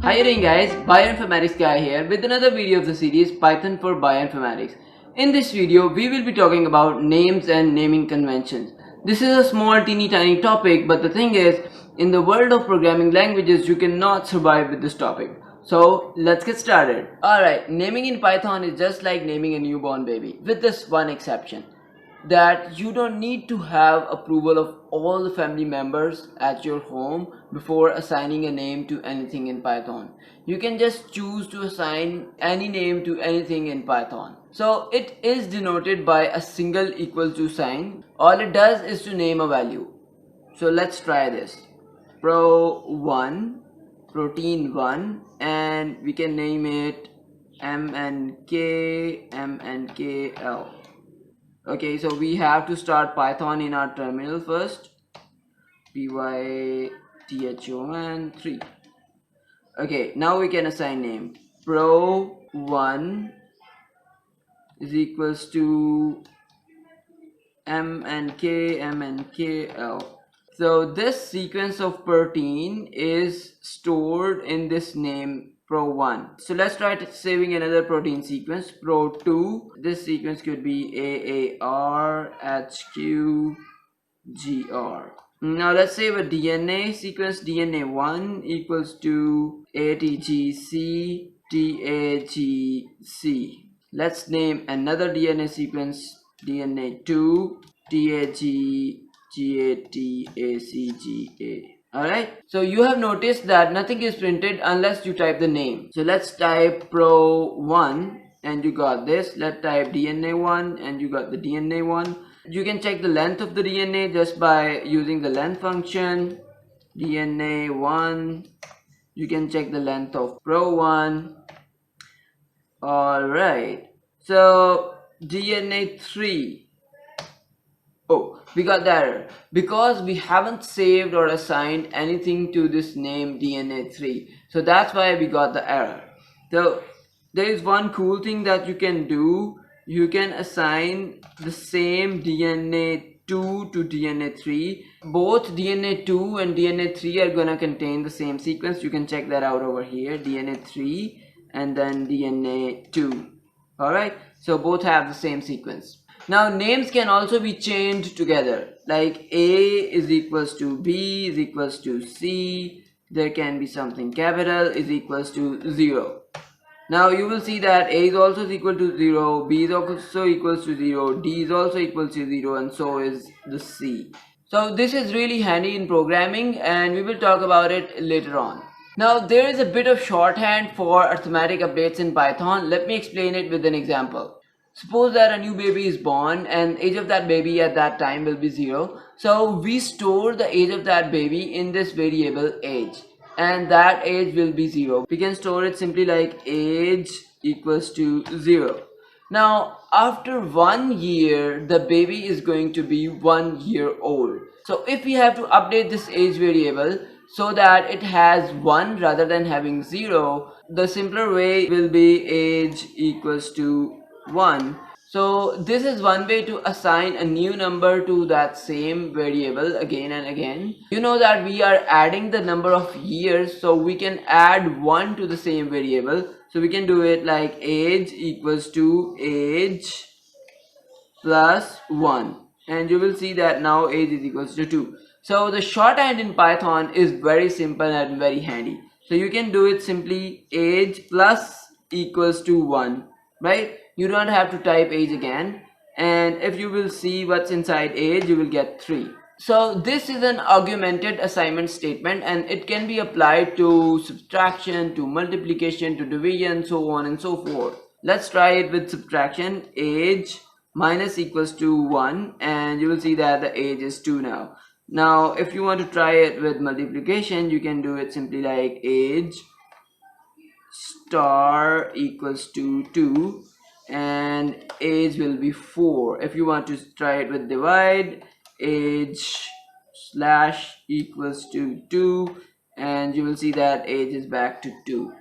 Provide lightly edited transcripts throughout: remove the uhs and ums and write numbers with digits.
How you doing guys? Bioinformatics guy here with another video of the series Python for Bioinformatics. In this video, we will be talking about names and naming conventions. This is a small teeny tiny topic, but the thing is, in the world of programming languages, you cannot survive with this topic. So let's get started. Alright, naming in Python is just like naming a newborn baby, with this one exception, that you don't need to have approval of all the family members at your home before assigning a name to anything in Python. You can just choose to assign any name to anything in Python. So it is denoted by a single equal to sign. All it does is to name a value. So let's try this. Pro1, protein1, and we can name it MNK, MNKL. Okay, so we have to start Python in our terminal first. Python 3. Okay, now we can assign name. Pro1 is equals to MNK, MNKL. So this sequence of protein is stored in this name Pro1. So let's try saving another protein sequence, Pro2. This sequence could be AARHQGR. Now let's save a DNA sequence, DNA1 equals to ATGCTAGC. Let's name another DNA sequence, DNA2 TAGGATACGA. Alright, so you have noticed that nothing is printed unless you type the name. So let's type Pro1 and you got this. Let's type DNA1 and you got the DNA1. You can check the length of the DNA just by using the length function. DNA1. You can check the length of Pro1. Alright, so DNA3. Oh, we got the error because we haven't saved or assigned anything to this name DNA3. So that's why we got the error. So there is one cool thing that you can do. You can assign the same DNA2 to DNA3. Both DNA2 and DNA3 are gonna contain the same sequence. You can check that out over here, DNA3 and then DNA2. Alright, so both have the same sequence. Now names can also be chained together, like A is equals to B is equals to C. There can be something capital is equals to 0. Now you will see that A is also equal to 0, B is also equals to 0, D is also equal to 0, and so is the C. So this is really handy in programming and we will talk about it later on. Now there is a bit of shorthand for arithmetic updates in Python. Let me explain it with an example. Suppose that a new baby is born and age of that baby at that time will be 0. So we store the age of that baby in this variable age, and that age will be 0. We can store it simply like age equals to 0. Now after 1 year the baby is going to be 1 year old. So if we have to update this age variable so that it has 1 rather than having 0, the simpler way will be age equals to 1. So this is one way to assign a new number to that same variable again and again. You know that we are adding the number of years, so we can add 1 to the same variable. So we can do it like age equals to age plus 1, and you will see that now age is equals to 2. So the shorthand in Python is very simple and very handy. So you can do it simply age plus equals to 1, right? You don't have to type age again, and if you will see what's inside age, you will get 3. So this is an augmented assignment statement and it can be applied to subtraction, to multiplication, to division, so on and so forth. Let's try it with subtraction. Age minus equals to 1, and you will see that the age is 2 now. Now if you want to try it with multiplication, you can do it simply like age star equals to 2 and age will be 4. If you want to try it with divide, age slash equals to 2, and you will see that age is back to 2.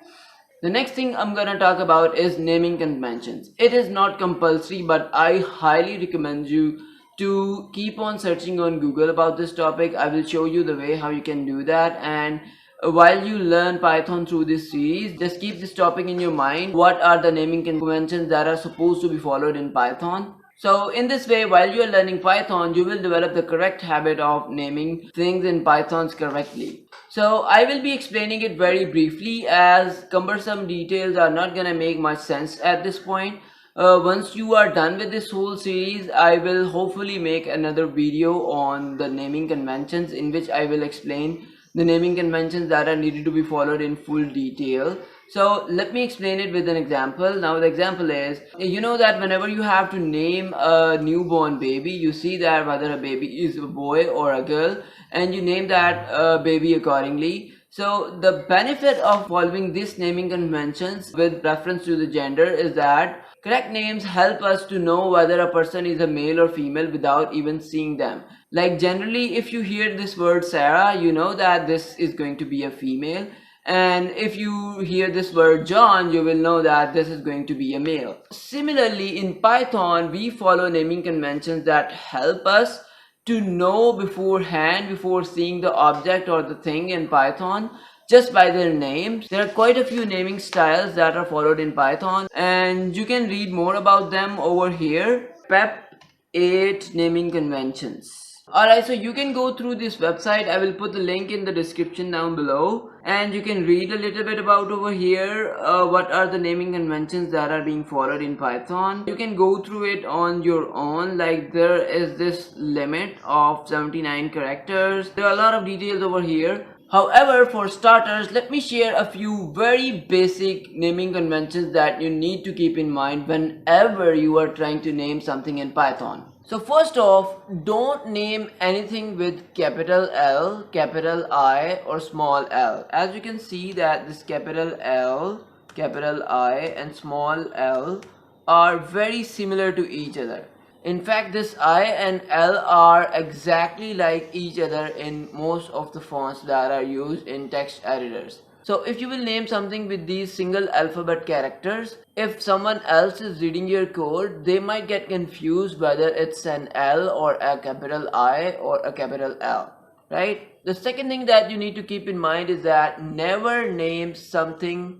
The next thing I'm gonna talk about is naming conventions. It is not compulsory, but I highly recommend you to keep on searching on Google about this topic. I will show you the way how you can do that. And while you learn Python through this series, just keep this topic in your mind. What are the naming conventions that are supposed to be followed in Python? So in this way, while you are learning Python, you will develop the correct habit of naming things in Pythons correctly. So I will be explaining it very briefly, as cumbersome details are not gonna make much sense at this point. Once you are done with this whole series, I will hopefully make another video on the naming conventions, in which I will explain the naming conventions that are needed to be followed in full detail. So let me explain it with an example. Now the example is, you know that whenever you have to name a newborn baby, you see that whether a baby is a boy or a girl, and you name that baby accordingly. So the benefit of following these naming conventions with reference to the gender is that correct names help us to know whether a person is a male or female without even seeing them. Like generally, if you hear this word Sarah, you know that this is going to be a female. And if you hear this word John, you will know that this is going to be a male. Similarly, in Python, we follow naming conventions that help us to know beforehand, before seeing the object or the thing in Python, just by their names. There are quite a few naming styles that are followed in Python, and you can read more about them over here. PEP 8 naming conventions. Alright, so you can go through this website. I will put the link in the description down below, and you can read a little bit about over here what are the naming conventions that are being followed in Python. You can go through it on your own. Like there is this limit of 79 characters. There are a lot of details over here. However, for starters, let me share a few very basic naming conventions that you need to keep in mind whenever you are trying to name something in Python. So first off, don't name anything with capital L, capital I, or small l. As you can see that this capital L, capital I, and small l are very similar to each other. In fact, this I and L are exactly like each other in most of the fonts that are used in text editors. So if you will name something with these single alphabet characters, if someone else is reading your code, they might get confused whether it's an L or a capital I or a capital L, right? The second thing that you need to keep in mind is that never name something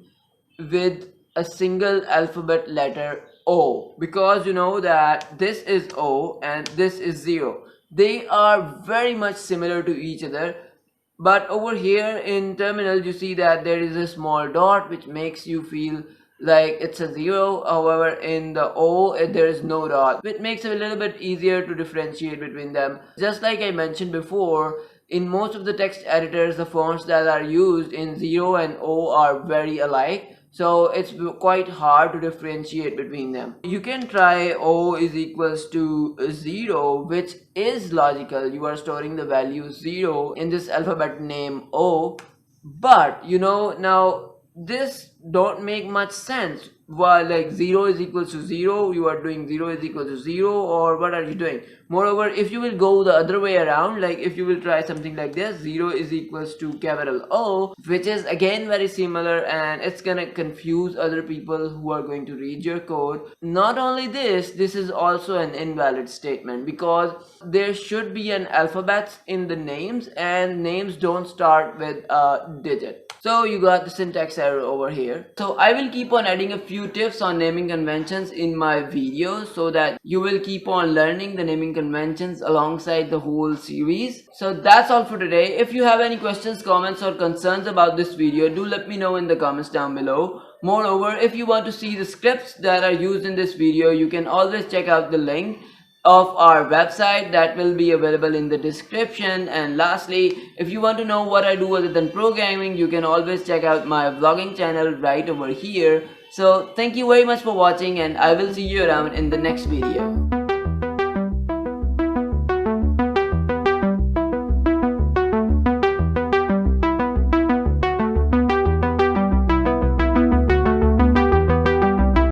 with a single alphabet letter O, because you know that this is O and this is 0. They are very much similar to each other. But over here in terminal, you see that there is a small dot which makes you feel like it's a 0. However, in the O, there is no dot, which makes it a little bit easier to differentiate between them. Just like I mentioned before, in most of the text editors, the fonts that are used in 0 and O are very alike. So it's quite hard to differentiate between them. You can try O is equals to 0, which is logical. You are storing the value 0 in this alphabet name O. But you know, now this don't make much sense. Well, like 0 is equals to 0, you are doing 0 is equal to 0, or what are you doing? Moreover, if you will go the other way around, like if you will try something like this, 0 is equals to capital O, which is again very similar, and it's gonna confuse other people who are going to read your code. Not only this, this is also an invalid statement, because there should be an alphabet in the names, and names don't start with a digit. So you got the syntax error over here. So I will keep on adding a few tips on naming conventions in my videos, so that you will keep on learning the naming conventions alongside the whole series. So that's all for today. If you have any questions, comments, or concerns about this video, do let me know in the comments down below. Moreover, if you want to see the scripts that are used in this video, you can always check out the link of our website that will be available in the description. And lastly, if you want to know what I do other than programming, you can always check out my vlogging channel right over here. So thank you very much for watching, and I will see you around in the next video.